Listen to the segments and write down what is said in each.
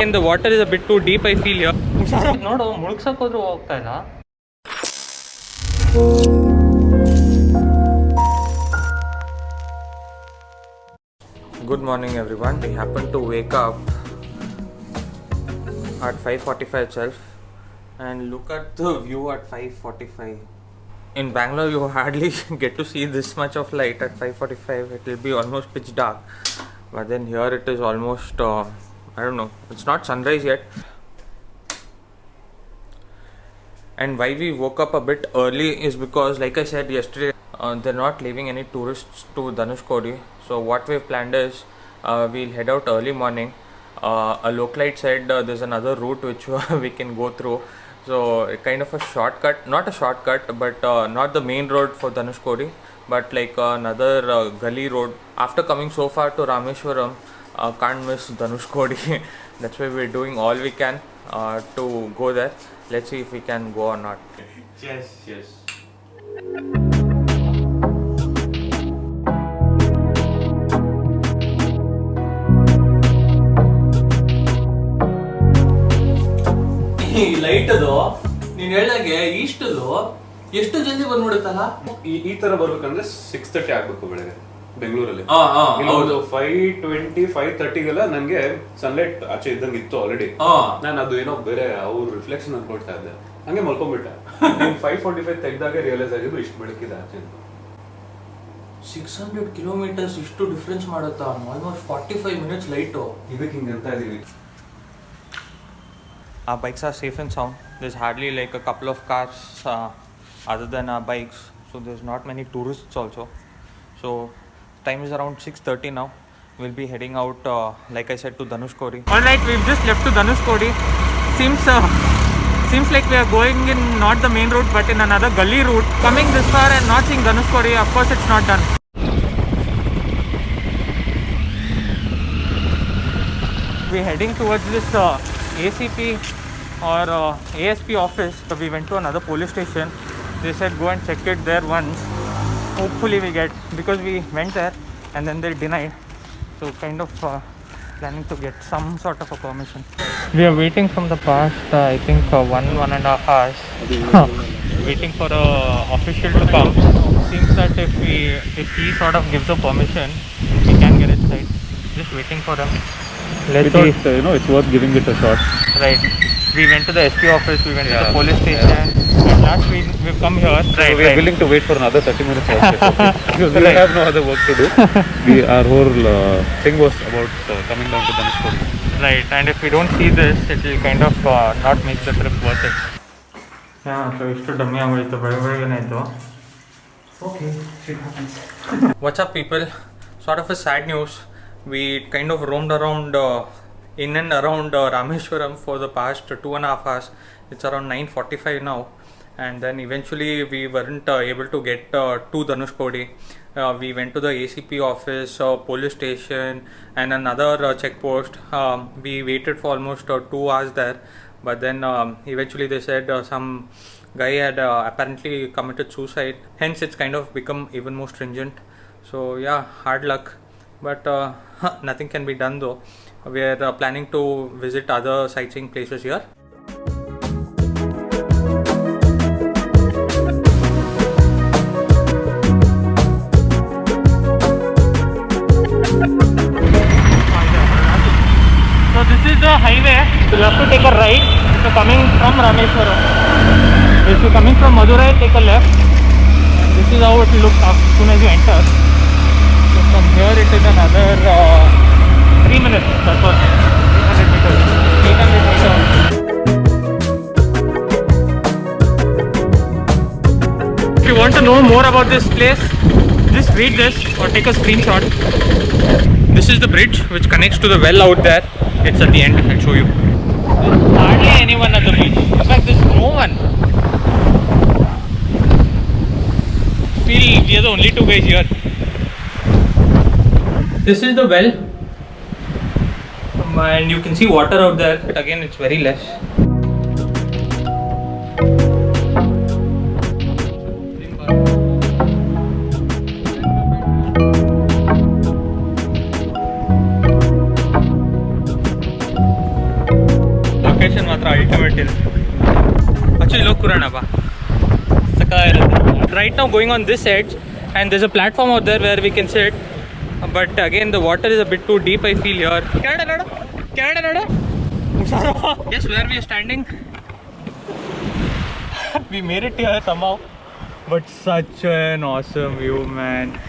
And the water is a bit too deep, I feel here. ನೋಡು ಮುಳುಗ್ಸಕ್ ಹೋದ್ರು ಹೋಗ್ತಾ ಇಲ್ಲ. Good morning everyone. We happened to wake up at 5:45 itself and look at the view at 5:45. In Bangalore you hardly get to see this much of light at 5:45. It will be almost pitch dark, but then here it is almost I don't know, it's not sunrise yet. And why we woke up a bit early is because, like I said yesterday, they're not leaving any tourists to Dhanushkodi. So what we've planned is we'll head out early morning. A localite said there's another route which we can go through. So kind of a shortcut, not a shortcut, but not the main road for Dhanushkodi, but like another gully road. After coming so far to Rameshwaram, can't miss Dhanushkodi. That's why we're doing all we can to go there. Let's see if we can go or not. Yes. ಈ light ಅದು ನೀನ್ ಹೇಳ್ದಾಗೆ ಇಷ್ಟದು ಎಷ್ಟು ಜಲ್ದಿ ಬಂದ್ಬಿಡುತ್ತಲ್ಲ. ಈ ತರ ಬರ್ಬೇಕಂದ್ರೆ 6:30 ಆಗ್ಬೇಕು ಬೆಳಗ್ಗೆ ಬೆಂಗಳೂರಲ್ಲಿ. 5:20 5:30ಗೆಲ್ಲ ನಂಗೆ ಸನ್ಲೈಟ್ ಆಚೆ ಇದ್ದಂಗೆ ಇತ್ತು ಆಲ್ರೆಡಿ. ನಾನು ಅದು ಏನೋ ಬೇರೆ ಅವ್ರ ರಿಫ್ಲೆಕ್ಷನ್ ಅನ್ಕೊಳ್ತಾ ಇದ್ದೆ, ಹಂಗೆ ಮಲ್ಕೊಂಡ್ಬಿಟ್ಟೆ. 5:45 ತೆಗ್ದಾಗ ರಿಯಲೈಸ್ ಆಗಿದ್ದು ಇಷ್ಟು ಬೆಳಕಿದೆ ಆಚೆ. 600 ಕಿಲೋಮೀಟರ್ಸ್ ಇಷ್ಟು ಡಿಫ್ರೆನ್ಸ್ ಮಾಡುತ್ತಾ? Almost 45 minutes light. ಇದಕ್ಕೆ ಹಿಂಗೆ ಅಂತ ಇದೀವಿ. Our bikes are safe and sound. There's hardly like a couple of cars other than our bikes, so there's not many tourists also. So time is around 6:30 now. We'll be heading out like I said to Dhanushkodi. Alright, we've just left to Dhanushkodi. Seems like we are going in not the main route but in another gully route. Coming this far and not seeing Dhanushkodi, of course it's not done. We're heading towards this ACP or ASP office. So we went to another police station. They said go and check it there once. Hopefully we get, because we went there and then they denied. So kind of planning to get some sort of a permission. We are waiting from the past I think 1.5 hours. Waiting for a official to come. Seems that if he sort of gives a permission, we can get inside. Just waiting for him. Let's see. It's worth giving it a shot. Right. We went to the SP office, we went to the police station, and last we've come here. Right, we're willing to wait for another 30 minutes also. Because we have no other work to do. Our whole thing was about coming down to Dhanushkodi. Right, and if we don't see this, it will kind of not make the trip worth it. Yeah, so ishtu dummy agoytu ಬೆಳಗ್ಗೆನೇ ಇತ್ತು. Okay, shit happens. What's up people? Sort of a sad news. We kind of roamed around in and around Rameshwaram for the past 2.5 hours. It's around 9:45 now, and then eventually we weren't able to get to Dhanushkodi. We went to the ACP office, police station, and another checkpost. We waited for almost 2 hours there, but then eventually they said some guy had apparently committed suicide. Hence it's kind of become even more stringent. So yeah, hard luck. But nothing can be done though. We are planning to visit other sightseeing places here. So this is the highway. You have to take a right. So coming from Rameshwaram. If you're coming from Madurai, take a left. And this is how it will look as soon as you enter. So from here it is another 3 minutes, that's all. 800 meters. If you want to know more about this place, just read this or take a screenshot. This is the bridge which connects to the well out there. It's at the end, I'll show you. There's hardly anyone at the bridge. In fact, there's no one. Feel we are the only two guys here. This is the well, and you can see water out there, but again it's very less. ultimate hill. Actually, look, Kurana ba. Right now, going on this edge, and there's a platform out there where we can sit. But again, the water is a bit too deep, I feel here. Canada. Yes, where we are standing. We made it here somehow. But such an awesome view, man.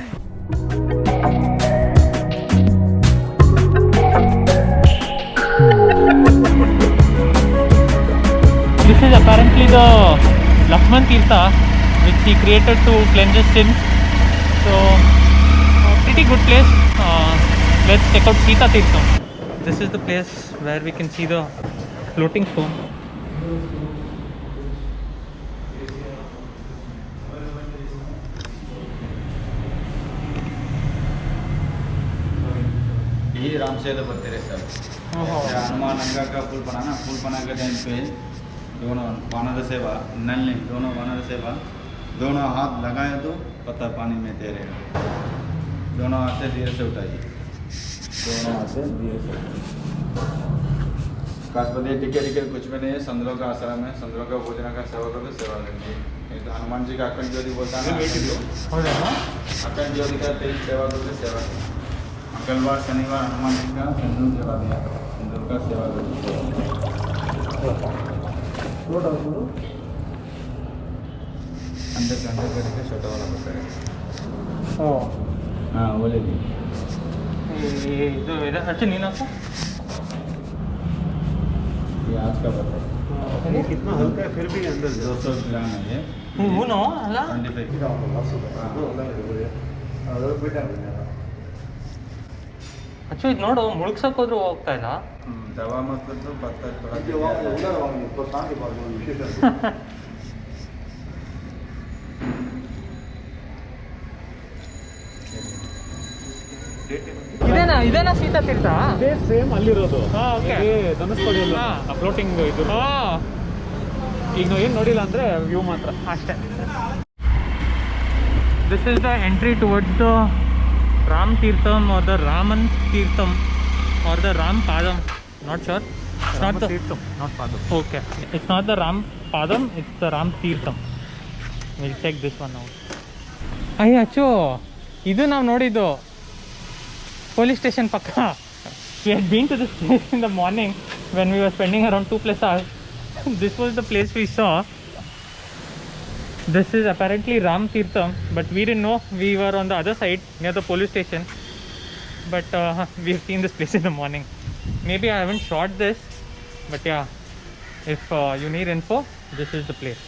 This is apparently the Lakshman Tirtha, which he created to cleanse his sins. So, pretty good place. Let's check out Sita Tirtham. This is the place where we can see the floating stone. ये राम से तेरे sir Hanuman नंगा का पुल बना के time पे दोनों वानर सेवा नल ने दोनों वानर सेवा दोनों हाथ लगाए तो पत्थर पानी में तैरेगा दोनों हाथ से धीरे से उठाइए दोनों हाथ से धीरे से काशपति टिके कुछ भी नहीं है संतों का आश्रम है संतों का भोजन का सेवा करो सेवा करेंगे तो हनुमान जी का अखंड ज्योति बोलता है अखंड ज्योति का तेरी सेवा करो सेवा मंगलवार शनिवार हनुमान जी का सिंदूर सेवा दिया सिंदूर का सेवा करो अंदर से अंदर करके छोटा वाला बताएगा हाँ बोले जी अच्छा नहीं ना ये आज का बताए कितना हल्का है फिर भी अंदर 200 ग्राम है ये 25 अच्छा ಇದು ನೋಡು ಮುಳುಗ್ಸಕ್ಕೆ ಹೋದ್ರೂ ಹೋಗ್ತಾ ಇಲ್ಲ दवा मतलब तो पत्थर थोड़ा ಇದೇನಾ ಸೀತಾ ತೀರ್ಥ ಸೇಮ್ ಅಲ್ಲಿರೋದು ಓಕೆ ಧನುಷ್ಕೋಡಿ ಫ್ಲೋಟಿಂಗ್ ಇದು ಈಗ ನಾವು ಏನು ನೋಡಿಲ್ಲ ಅಂದ್ರೆ ವ್ಯೂ ಮಾತ್ರ ಅಷ್ಟೇ. This is the entry towards the Ram Tirtham or the Raman Tirtham or the Ram Padam. Not sure. It's not the Tirtham, not Padam. Okay. It's not the Ram Padam. It's the Ram Tirtham. We'll check this one out. ಅಯ್ಯ ಅಚ್ಚು ಇದು ನಾವು ನೋಡಿದ್ದು police station ಪಕ್ಕ. We had been to this place in the morning when we were spending around 2+ hours. This was the place we saw. This is apparently Ram Tirtham, but we didn't know. We were on the other side near the police station. But we've seen this place in the morning. Maybe I haven't shot this, but yeah, if you need info, this is the place.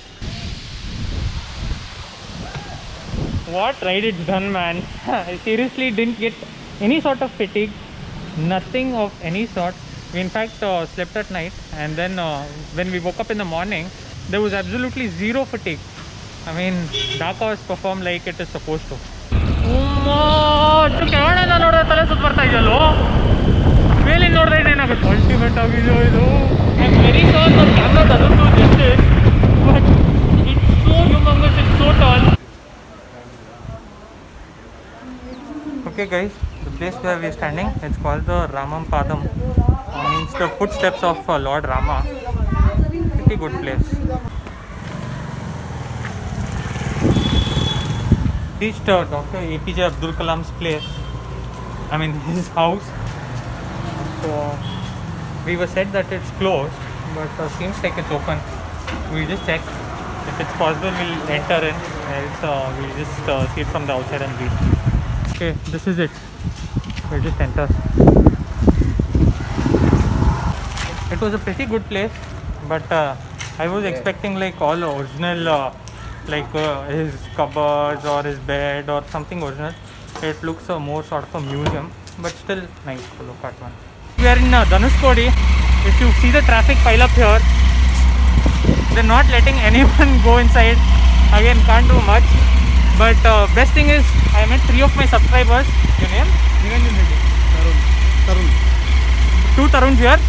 What ride it's done, man. I seriously didn't get any sort of fatigue, nothing of any sort. We in fact slept at night, and then when we woke up in the morning, there was absolutely zero fatigue. I mean, Dhaka was performed like it is supposed to. ಕೆಳಗಡೆಯಿಂದ ನೋಡಿದ್ರೆ ತಲೆ ಸುತ್ತ ಬರ್ತಾ ಇದೆಯಲ್ಲೋ, ಮೇಲಿಂದ ನೋಡಿದ್ರೆ ಏನಾಗುತ್ತೆ ultimate ಆಗಿದೆಯೋ ಇದು. ಐ ಆಮ್ ವೆರಿ ಶೋರ್ ನನ್ನ camera doesn't do justice, but it's so humongous, it's so tall. Okay guys, the place where we are standing, it's called the Ramam Padam. Means the footsteps of Lord Rama. Pretty good place. Reached Dr. APJ Abdul Kalam's place. I mean his house. So we were said that it's closed, but seems like it's open. We'll just check. If it's possible, we'll enter in. Else we'll just see it from the outside and read. Okay, this is it. We'll just enter. It was a pretty good place, but I was expecting like all original, like his cupboards or his bed or something original. It looks more sort of a museum, but still nice to look at one. We are in Dhanushkodi. If you see the traffic pile up here, they're not letting anyone go inside. Again, can't do much. But best thing is, I met 3 of my subscribers. Your name? Tarun. 2 Taruns here,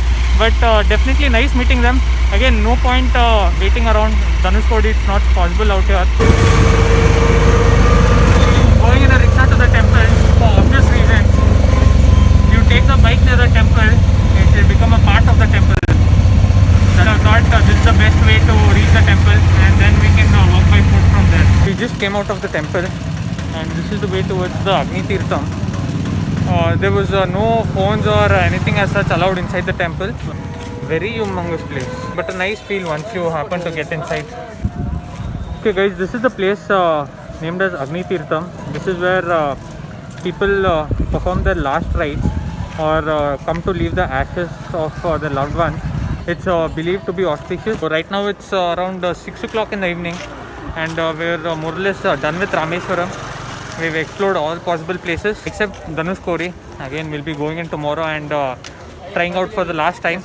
but definitely nice meeting them. Again, no point waiting around Dhanushkodi. It's not possible out here. Going in a rickshaw to the temple for obvious reasons. You take the bike near the temple, it will become a part of the temple. That was not just came out of the temple, and this is the way towards the Agni Tirtham. There was no phones or anything as such allowed inside the temple. Very humongous place, but a nice feel once you happen to get inside. Okay guys, this is the place named as Agni Tirtham. This is where people perform their last rites or come to leave the ashes of their loved ones. It's believed to be auspicious. So right now it's around 6 o'clock in the evening, and we're more or less done with Rameswaram. We've explored all possible places except Dhanushkori. Again, we'll be going in tomorrow and trying out for the last time.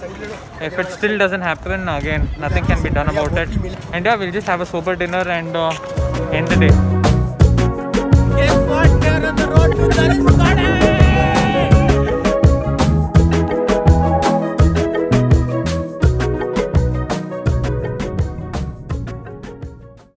If it still doesn't happen, again, nothing can be done about it. And yeah, we'll just have a sober dinner and end the day. Guess what? We are on the road to Dhanushkori.